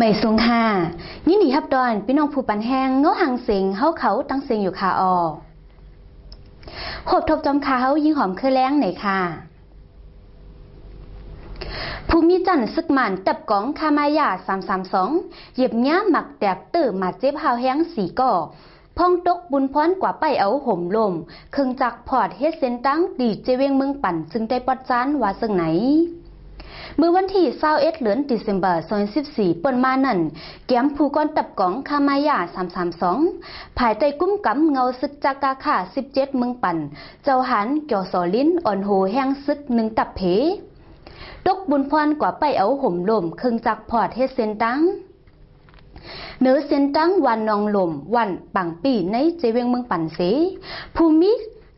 ไม่สูงค่ะยินดีฮับดอนพี่น้องผู้ปันแห้งเงาหังเสียงเฮาเขาตั้งเสียงอยู่ค่ะอหบทบจอมขาเฮายิงหอมคือแรงไหนค่ะภูมิจันทร์ซึกมันตับกองคามายา332เหยียบย้าหมักแตกตื้อมาเจ็บหาวแห้งสีก่อพ่องตกบุญพรกว่าไปเอาห่มลมเครื่องจักพอดเฮ็ดเส้นตั้งดีเจเวงเมืองปั่นซึ่งได้ปอดจานว่าซึ่งไหนเมื่อวันที่21เดือนธันวาคม2014เปิ้นมานั่นแก้มผู้ก้อนตับกองคามายา332ภายใต้กุ้มกำเงาซึกจากกาค่า17เมืองปั่นเจ้าหันเกี่ยวสอลิ้นอ่อนโหแห้งซึก1ตับเพตกบุญพรกว่าไปเอาห่มลมเครื่องจักพอดเฮ็ดเส้นตั้งเนื้อเส้นตั้งวันนองลมวันปังปีในเจเวงเมืองปั่นเสภูมิ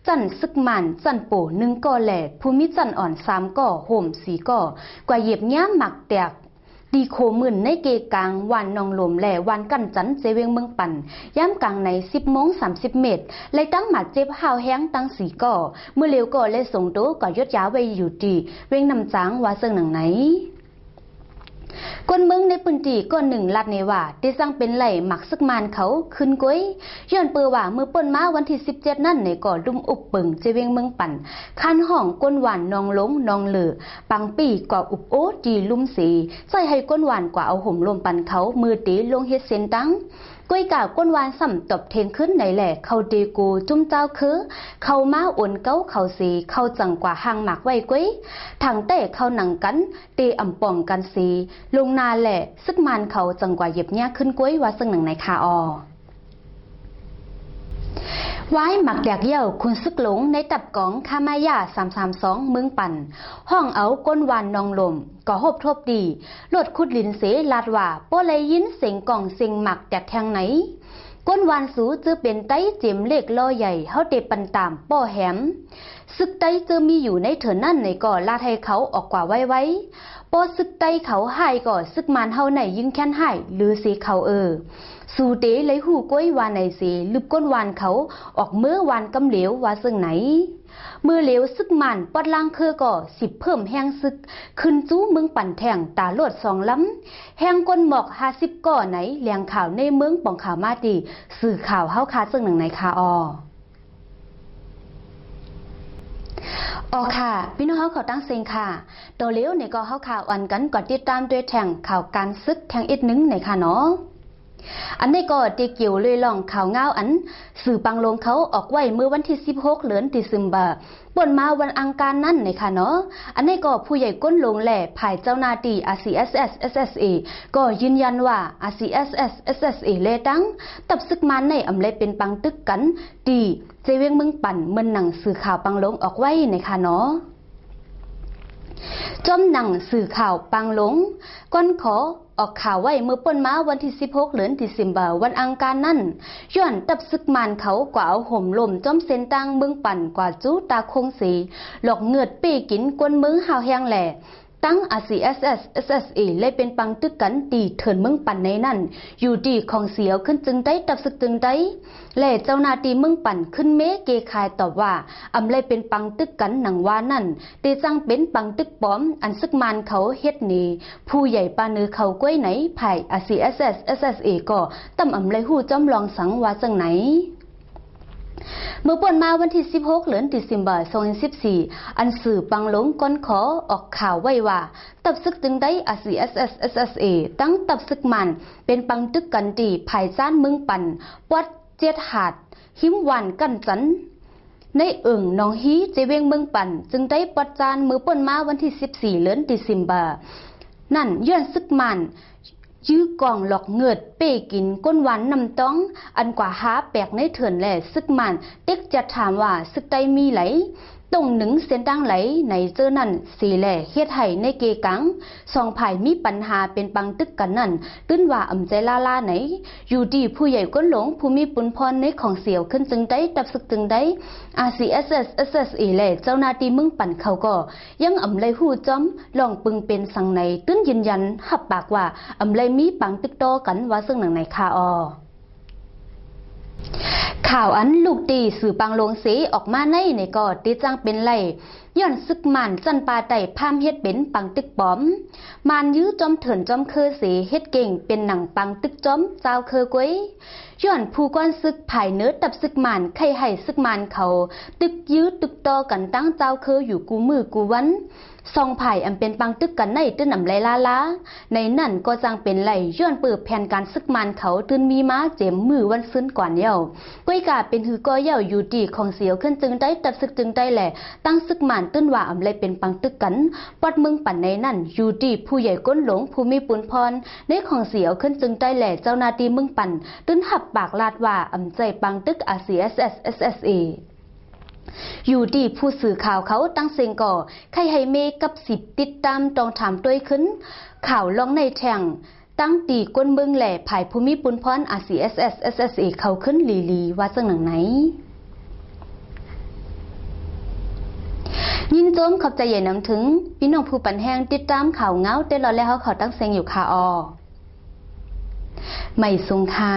จันซึกมันจันโป1ก่อแหล่ภูมิจันอ่อน3ก่อห่ม4ก่อกว่าเหยียบย้าหมักแตกดีโคมื่นในเกกลางวันนองลมแหล่วันกันจันเจเวงเมืองปั่นย่ำกลางใน10:30เมตรเลยตั้งหมัดเจ็บหาวแห้งตั้ง4ก่อเมื่อเร็วก่อเลยส่งโตก่อยดยาไว้อยู่ดีเวงนำจางว่าเซิงหนังไหนคนเมืองในพื้นที่ก็1ลัดในว่าได้สร้างเป็นไหลหมักซึกมันเขาขึ้นก้อยย้อนเปือว่ามือป่นมาวันที่17นั่นในก่อลุ่มอุบเปิงเจเวงเมืองปั่นคันห้องก้นหวานนองลงนองเหลือปังปีกว่าอุบโอจีลุ่มสีใส่ให้ก้นหวานกว่าเอาห่มลมปั่นเขามือตีลงเฮ็ดเส้นตั้งก้อยกาก้นวานสัมตบเทงขึ้นในแหล่เขาเดกูจุ้มเจ้าคือเขาม้าอ่นเก้าเขาสีเขาจังกว่าหางหมักไว้ก้อยทางเตะเขาหนังกันเตะอ่ำป่องกันสีลงนาแหล่ซึกมันเขาจังกว่าเหยียบแย่ขึ้นก้อยว่าซึ่งหนังในคาอไว้หมักแดกเยี่ยวคุณซึกหลงในตับกองคามายา332เมืองปั่นห้องเอาก้นวานนองลมก็หบทบดีลดคุดลินเสลาดว่าป้อเลยยินเสียงกล่องเสียงหมักแดกแทงไหนก้นวานสูจือเป็นไต้เจียมเล็กล่อใหญ่เฮาเตปันตามป้อแหมซึกไต้จือมีอยู่ในเถินนั่นในก่อลาดให้เขาออกกว่าไว้ป้อซึกไต้เขาหายก่อซึกมันเฮาไหนยิงแค้นหายหรือสีเขาสู่เตะเลยหูก้อยวานไหนสีลึบก้นวานเขาออกเมื่อวานกำเหลวว่าซึ่งไหนเมื่อเหลวซึกมันปอดล่างคือก่อ10เพิ่มแห้งซึกขึ้นจู้เมืองปั่นแทงตาโลด2ล้ำแห้งก้นหมอก50ก่อไหนแหลงข่าวในเมืองป่องข่าวมาดีสื่อข่าวเฮาคาซึ่งหนังไหนคาค่ะพี่น้องเฮาเขาตั้งเสียงค่ะตัวเลี้ยวในก็เฮาข่าวอ่อนกันก่อนติดตามด้วยแทงข่าวการซึกแทงอีกนึงในค่ะเนาะอันนี้ก็ตีเกี่ยวเลยลองข่าวเงาอันสื่อปังลงเขาออกไว้เมื่อวันที่16เดือนธันวาคมป่นมาวันอังคารนั่นในค่ะเนาะอันนี้ก็ผู้ใหญ่ก้นลงแหล่ภายเจ้าหน้าที่ RCSS SSA ก็ยืนยันว่า RCSS SSA เลตั้งตับซึกมันในอำเลเป็นปังตึกกันตีเจเวงเมืองปั่นเมืองหนังสื่อข่าวปังลงออกไว้ในค่ะเนาะจอมหนังสื่อข่าวปังหลงก้นขอออกข่าวไว้เมื่อป่นมาวันที่16เดือนธันวาคมวันอังคารนั่นย้อนตับซึกมันเขากว่าเอาห่มลมจอมเส้นตังเมืองปั่นกว่าจูตาคงสีหลอกเงือดปีกินกวนมือหาวแห้งแหล่ตั้ง RCSS SSA เลยเป็นปังตึกกันตีเถินเมืองปั่นในนั่นอยู่ดีของเสียวขึ้นจึงได้ตับซึกจึงได้แหล่เจ้าหน้าที่เมืองปั่นขึ้นเมเกคายตอบว่าอำเลยเป็นปังตึกกันหนังว่านั่นตีจังเป็นปังตึกปลอมอันซึกมันเขาเฮ็ดนี่ผู้ใหญ่ปานือเขาก้วยไหนภาย RCSS SSA ก็ตั้มอำเลยหู้จอมลองสังว่าจังไหนเมื่อป่นมาวันที่16เดือนธันวาคม2014อันสื่อปังหลงก้นขอออกข่าวไว้ว่าตับซึกจึงได้ RCSS SSA ตั้งตับซึกมันเป็นปังตึกกันดีภายซ่านเมืองปั่นวัดเจ็ดหาดหิมวันกันจันในหนองฮีเจเวงเมืองปั่นจึงได้ปัดจานมือป่นมาวันที่14เดือนธันวาคมนั่นย้อนซึกมันยื้อกองหลอกเงือดเป้กินก้นหวานนำต้องอันกว่าหาแปลกในเถินแหล่ซึกมันเด็กจะถามว่าซึกใดมีไหลตรงหนึ่งเส้นตั้งไหลในเจอนั่นสีแหล่เฮ็ดให้ในเกกังสองภายมีปัญหาเป็นปังตึกกันนั่นตื้นว่าอำใจลาไหนอยู่ดีผู้ใหญ่ก้นหลงผู้มีปุนพรในของเสียวขึ้นจึงได้ตับซึกจึงได้ RCSS SSA แหล่เจ้าหน้าที่มึงปั่นเขาก็ยังอำไลหู้จอมลองปึงเป็นสังในตื้นยืนยันหับปากว่าอำไลมีปังตึกโตกันว่าซึ่งหนังในคาข่ ข่าวอันลูกตีสื่อปังลงสีออกมาในก็ตีจังเป็นไรย้อนซึกมันจันปาไต่พามเฮ็ดเป็นปังตึกป้อมมันยื้อจอมเถินจอมเคอสีเฮ็ดเก่งเป็นหนังปังตึกจอมเจ้าเคอกวยย้อนผู้ก้อนซึกภายเนื้อตับซึกมันไข่ไห่ซึกมันเขาตึกยื้อตึกต่อกันตั้งเจ้าเคออยู่กูมือกูวันซองไผ่อันเป็นปังตึกกันในตื้นนำไรล้าในนั่นก็จังเป็นไหลย้อนเปิดแผนการซึกมันเขาตื้นมีม้าเจ็มมือวันซึ้นก่อนเย้าก้อยกาเป็นหือก้อยเย้าอยู่ดีของเสียวขึ้นจึงได้ตับซึกจึงได้แหละตั้งซึกมันตื้นว่าอำไรเป็นปังตึกกันปอดเมืองปั่นในนั่นอยู่ดีผู้ใหญ่ก้นหลงผู้มีปุนพรในของเสียวขึ้นจึงได้แหละเจ้านาตีเมืองปั่นตื้นหับปากลาดว่าอำใจปังตึกอาเซียSSAอยู่ดีผู้สื่อข่าวเขาตั้งเซงก่อใครให้เมกับสิบติดตามต้องถามด้วยขึ้นข่าวลองในแทงตั้งตีก้นเมืองแหล่ภายภูมิปุนพรอาเซียSSAเขาขึ้นลีว่าจังหนังไหนยินโจมขอบใจใหญ่น้ำถึงพี่น้องผู้ปั่นแห้งติดตามข่าวเงาเต้นรอแล้วเขาตั้งเซงอยู่ค่ะอไม่ทรงค่ะ